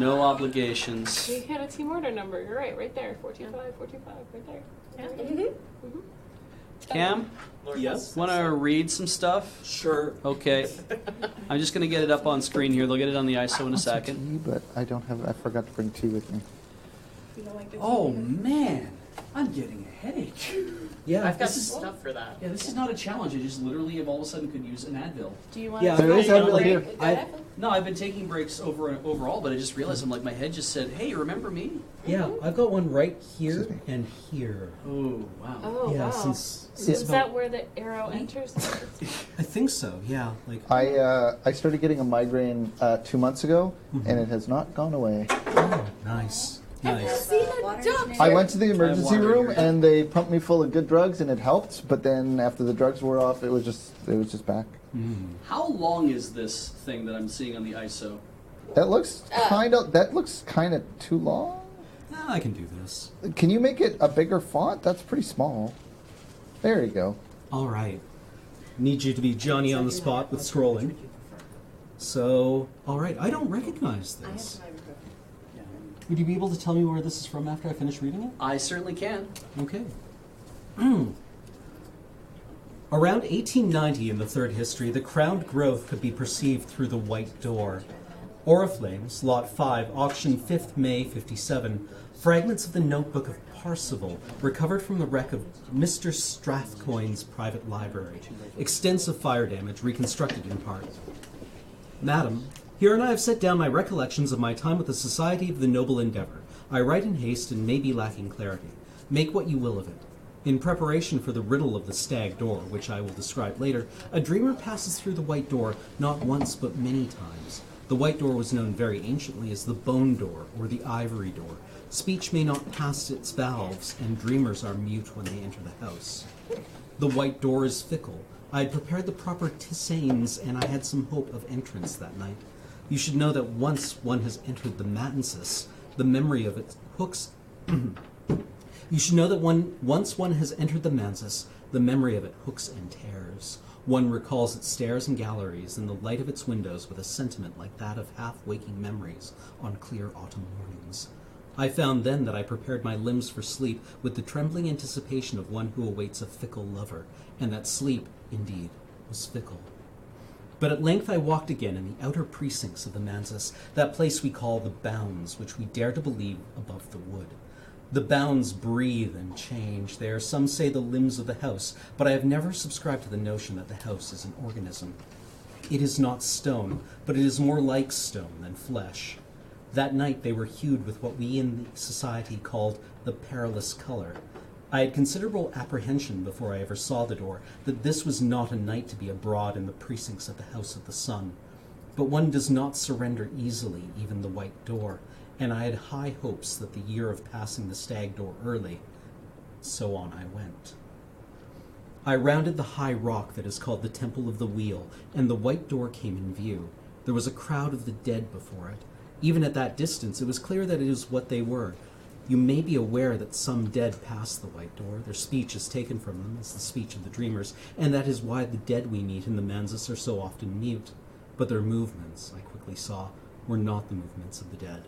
No obligations. We had a team order number. You're right there. 425, right there. Yeah. Cam? Yes? Want to read some stuff? Sure. Okay. I'm just going to get it up on screen here. They'll get it on the ISO in a second. Tea, but I don't have. I forgot to bring tea with me. You don't like the Oh, team? man. I'm getting a headache. Yeah, I've got this is- stuff for that. Yeah, this is not a challenge. I just literally all of a sudden could use an Advil. Do you want Yeah, to there is take a Advil break? here. No, I've been taking breaks overall, but I just realized my head just said, hey, remember me? yeah, I've got one right here Excuse me. and here. Oh, wow. Oh, yeah, wow. since Is about, that where the arrow enters? I think so. Yeah, like I started getting a migraine 2 months ago, Mhm. and it has not gone away. oh, nice, nice. I went to the emergency water room, here. and they pumped me full of good drugs, and it helped. But then after the drugs wore off, it was just back. Mm. How long is this thing that I'm seeing on the ISO? That looks kind of too long. I can do this. Can you make it a bigger font? That's pretty small. There you go. All right. Need you to be Johnny on the spot with scrolling. So, all right. I don't recognize this. Would you be able to tell me where this is from after I finish reading it? I certainly can. Okay. Around 1890 in the Third History, the crowned growth could be perceived through the white door. Oriflammes, Lot 5, auction 5th May 57. Fragments of the notebook of Parsival, recovered from the wreck of Mr. Strathcoyne's private library. Extensive fire damage, reconstructed in part. Madam, here and I have set down my recollections of my time with the Society of the Noble Endeavour. I write in haste and may be lacking clarity. Make what you will of it. In preparation for the riddle of the stag door, which I will describe later, a dreamer passes through the white door not once but many times. The white door was known very anciently as the bone door or the ivory door. Speech may not pass its valves, and dreamers are mute when they enter the house. The white door is fickle. I had prepared the proper tisanes, and I had some hope of entrance that night. You should know that once one has entered the mansis, the memory of its hooks... You should know that once one has entered the mansis, the memory of it hooks and tears. One recalls its stairs and galleries and the light of its windows with a sentiment like that of half-waking memories on clear autumn mornings. I found then that I prepared my limbs for sleep with the trembling anticipation of one who awaits a fickle lover, and that sleep, indeed, was fickle. But at length I walked again in the outer precincts of the mansis, that place we call the bounds, which we dare to believe above the wood. The bounds breathe and change. They are, some say, the limbs of the house, but I have never subscribed to the notion that the house is an organism. It is not stone, but it is more like stone than flesh. That night they were hued with what we in the society called the perilous color. I had considerable apprehension before I ever saw the door that this was not a night to be abroad in the precincts of the House of the Sun. But one does not surrender easily even the white door, and I had high hopes that the year of passing the stag door early. So on I went. I rounded the high rock that is called the Temple of the Wheel, and the white door came in view. There was a crowd of the dead before it. Even at that distance, it was clear that it is what they were. You may be aware that some dead pass the white door. Their speech is taken from them as the speech of the dreamers, and that is why the dead we meet in the mansis are so often mute. But their movements, I quickly saw, were not the movements of the dead.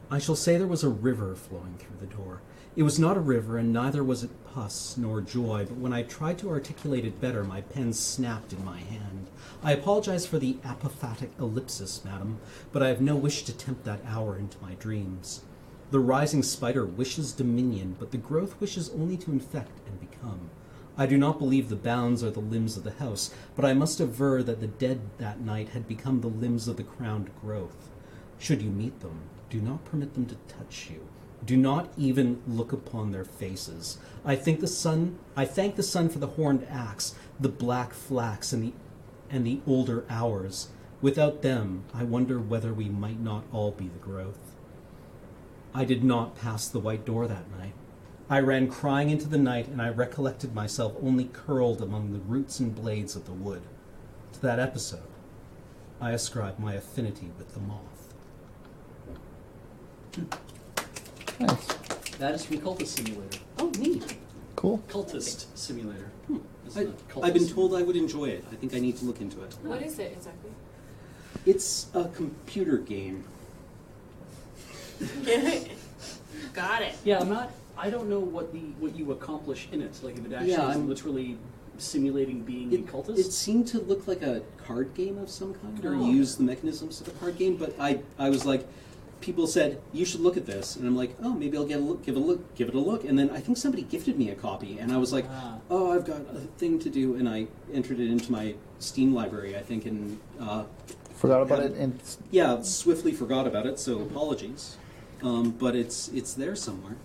I shall say there was a river flowing through the door. It was not a river, and neither was it pus nor joy, but when I tried to articulate it better, my pen snapped in my hand. I apologize for the apophatic ellipsis, madam, but I have no wish to tempt that hour into my dreams. The rising spider wishes dominion, but the growth wishes only to infect and become. I do not believe the bounds are the limbs of the house, but I must aver that the dead that night had become the limbs of the crowned growth. Should you meet them, do not permit them to touch you. Do not even look upon their faces. I thank the sun for the horned axe, the black flax, and the older hours. Without them, I wonder whether we might not all be the growth. I did not pass the white door that night. I ran crying into the night, and I recollected myself only curled among the roots and blades of the wood. To that episode, I ascribe my affinity with the moth. Nice. That is from Cultist Simulator. Oh, neat. Cool. Cultist Simulator. It's not I've been Cultist. told I would enjoy it. I think I need to look into it. What is it exactly? It's a computer game. Got it. Yeah, I don't know what you accomplish in it. Like if it actually Yeah, is literally simulating being a cultist. It seemed to look like a card game of some kind, or Oh. use the mechanisms of a card game. But I was like, people said you should look at this, and I'm like, oh, maybe I'll give it a look. And then I think somebody gifted me a copy, and I was like, oh, I've got a thing to do, and I entered it into my Steam library, I think, and Forgot about it. And yeah, swiftly forgot about it. So apologies, but it's there somewhere.